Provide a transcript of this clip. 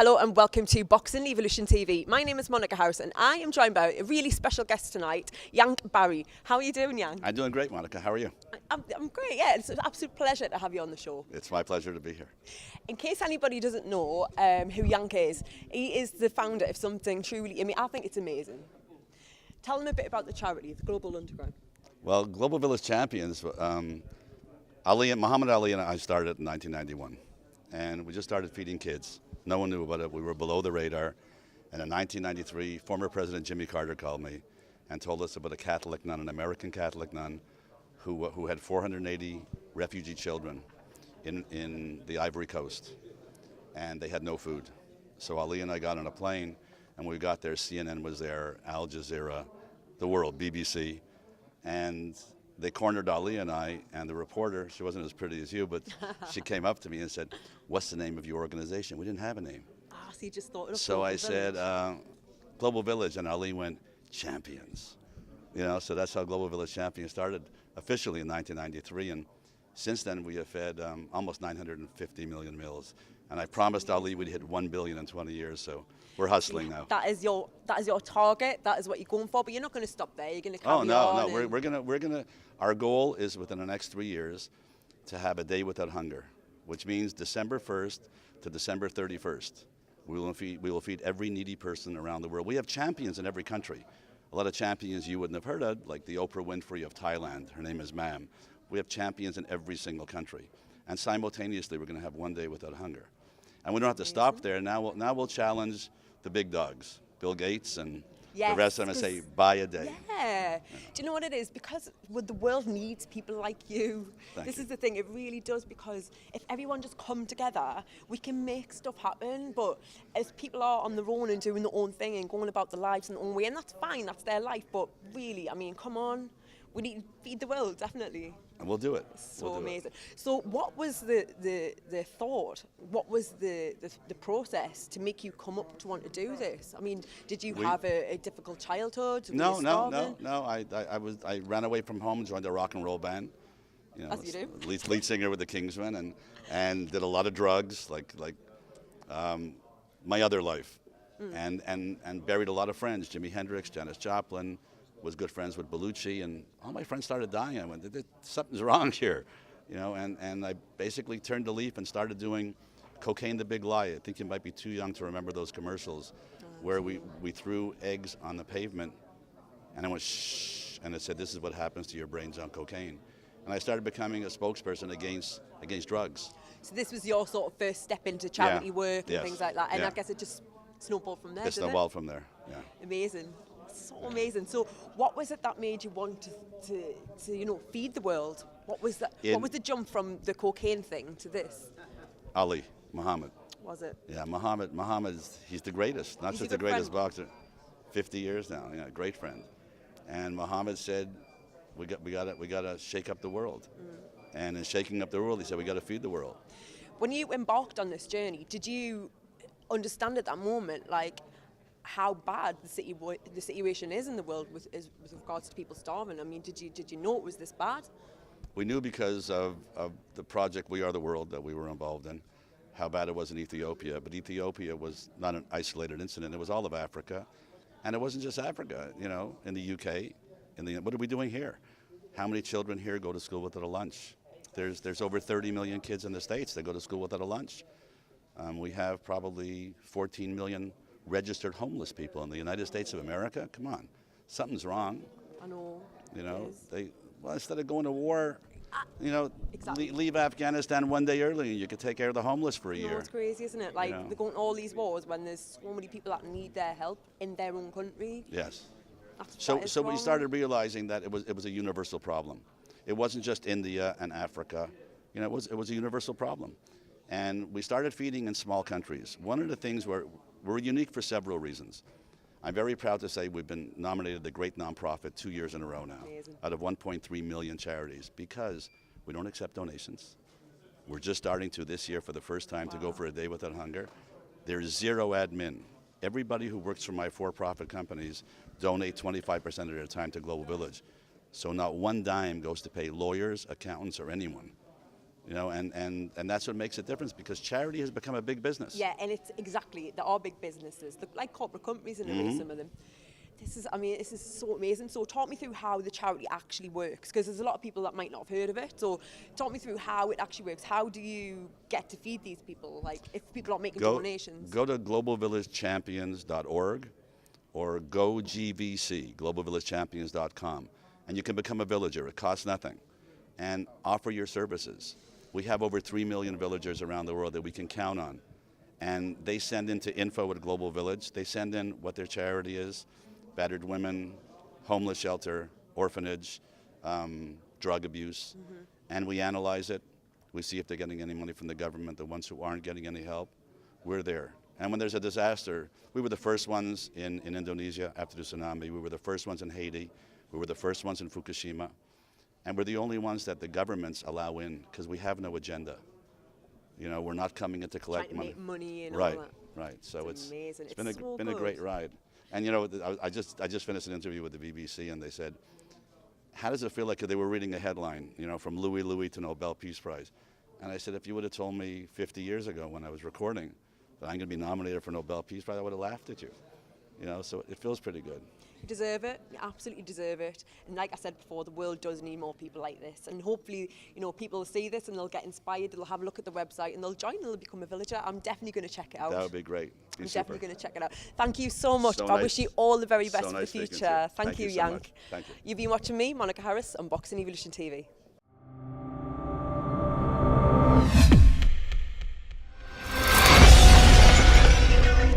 Hello and welcome to Boxing Evolution TV. My name is Monica House and I am joined by a really special guest tonight, Yank Barry. How are you doing, Yank? I'm doing great, Monica. How are you? I'm great, yeah. It's an absolute pleasure to have you on the show. It's my pleasure to be here. In case anybody doesn't know who Yank is, he is the founder of something truly, I think it's amazing. Tell them a bit about the charity, the Global Underground. Well, Global Village Champions, Muhammad Ali and I started in 1991. And we just started feeding kids. No one knew about it. We were below the radar. And in 1993, former President Jimmy Carter called me and told us about a Catholic nun, an American Catholic nun, who had 480 refugee children in the Ivory Coast. And they had no food. So Ali and I got on a plane, and when we got there, CNN was there, Al Jazeera, the world, BBC. And they cornered Ali and I, and the reporter, she wasn't as pretty as you, but she came up to me and said, "What's the name of your organization?" We didn't have a name. So you just thought of So I said, Global Village, and Ali went, "Champions." You know, so that's how Global Village Champions started officially in 1993, and since then we have fed almost 950 million meals. And I promised Ali we'd hit 1 billion in 20 years, so we're hustling now. That is your target. That is what you're going for. But you're not going to stop there. You're going to carry on. Oh no, we're gonna. Our goal is within the next 3 years to have a day without hunger, which means December 1st to December 31st. We will feed every needy person around the world. We have champions in every country. A lot of champions you wouldn't have heard of, like the Oprah Winfrey of Thailand. Her name is Ma'am. We have champions in every single country, and simultaneously we're going to have 1 day without hunger. And we don't have to stop there. Now we'll challenge the big dogs, Bill Gates and the rest of them, and say, buy a day. Yeah. Do you know what it is? Because the world needs people like you. This is the thing. It really does, because if everyone just come together, we can make stuff happen. But as people are on their own and doing their own thing and going about their lives in their own way, and that's fine. That's their life. But really, come on. We need to feed the world, definitely. And we'll do it. So amazing. So what was the thought? What was the process to make you come up to want to do this? Did you have a difficult childhood? No. I ran away from home and joined a rock and roll band. You know, as you do. Lead singer with the Kingsmen, and did a lot of drugs, like my other life, and buried a lot of friends. Jimi Hendrix, Janis Joplin. Was good friends with Bellucci, and all my friends started dying. I went, something's wrong here, you know, and I basically turned a leaf and started doing Cocaine the Big Lie. I think you might be too young to remember those commercials where we threw eggs on the pavement, and I went, shh, and it said, "This is what happens to your brains on cocaine." And I started becoming a spokesperson against drugs. So this was your sort of first step into charity work and things like that, and I guess it just snowballed from there, It snowballed from there, yeah. Amazing. So amazing. So what was it that made you want to feed the world? What was that? What was the jump from the cocaine thing to this? Ali, Muhammad. Was it? Yeah, Muhammad, he's the greatest, not just the greatest boxer. 50 years now, yeah, great friend. And Muhammad said, we got to shake up the world. And in shaking up the world, he said, we got to feed the world. When you embarked on this journey, did you understand at that moment, like, how bad the situation is in the world with regards to people starving? Did you know it was this bad? We knew because of the project We Are the World that we were involved in, how bad it was in Ethiopia. But Ethiopia was not an isolated incident. It was all of Africa. And it wasn't just Africa, you know, in the UK. What are we doing here? How many children here go to school without a lunch? There's over 30 million kids in the States that go to school without a lunch. We have probably 14 million registered homeless people in the United States of America. Come on, something's wrong. I know. You know, instead of going to war, you know, exactly. leave Afghanistan 1 day early and you could take care of the homeless for a year. It's crazy, isn't it? Like, they're going to all these wars when there's so many people that need their help in their own country. Yes. So we started realizing that it was a universal problem. It wasn't just India and Africa. You know, it was a universal problem. And we started feeding in small countries. One of the things we're unique for several reasons. I'm very proud to say we've been nominated the Great Nonprofit 2 years in a row now. Amazing. Out of 1.3 million charities, because we don't accept donations. We're just starting to this year for the first time to go for a day without hunger. There's zero admin. Everybody who works for my for-profit companies donate 25% of their time to Global Village. So not one dime goes to pay lawyers, accountants, or anyone. You know, and that's what makes a difference, because charity has become a big business. Yeah, and it's exactly, there are big businesses, like corporate companies in a way, some of them. This is so amazing. So talk me through how the charity actually works, because there's a lot of people that might not have heard of it. So talk me through how it actually works. How do you get to feed these people? Like, if people aren't making donations. Go to globalvillagechampions.org or GoGVC, globalvillagechampions.com, and you can become a villager. It costs nothing, and offer your services. We have over 3 million villagers around the world that we can count on, and they send into info@Global Village. They send in what their charity is: battered women, homeless shelter, orphanage, drug abuse, and we analyze it. We see if they're getting any money from the government. The ones who aren't getting any help, we're there. And when there's a disaster, we were the first ones in Indonesia after the tsunami. We were the first ones in Haiti. We were the first ones in Fukushima. And we're the only ones that the governments allow in, because we have no agenda. You know, we're not coming in to collect money. Make money and right, all that. Right. So it's amazing. been a great ride. And you know, I just finished an interview with the BBC, and they said, how does it feel like they were reading a headline, you know, from Louis Louis to Nobel Peace Prize? And I said, if you would have told me 50 years ago when I was recording that I'm going to be nominated for Nobel Peace Prize, I would have laughed at you. You know, so it feels pretty good. You deserve it. You absolutely deserve it. And like I said before, the world does need more people like this. And hopefully, you know, people will see this and they'll get inspired. They'll have a look at the website and they'll join. They'll become a villager. I'm definitely going to check it out. That would be great. I'm definitely going to check it out. Thank you so much. So I nice. wish you all the very best So for nice the speaking to future. you. Thank you, so Yank. much. Thank you. You've been watching me, Monica Harris, on Boxing Evolution TV.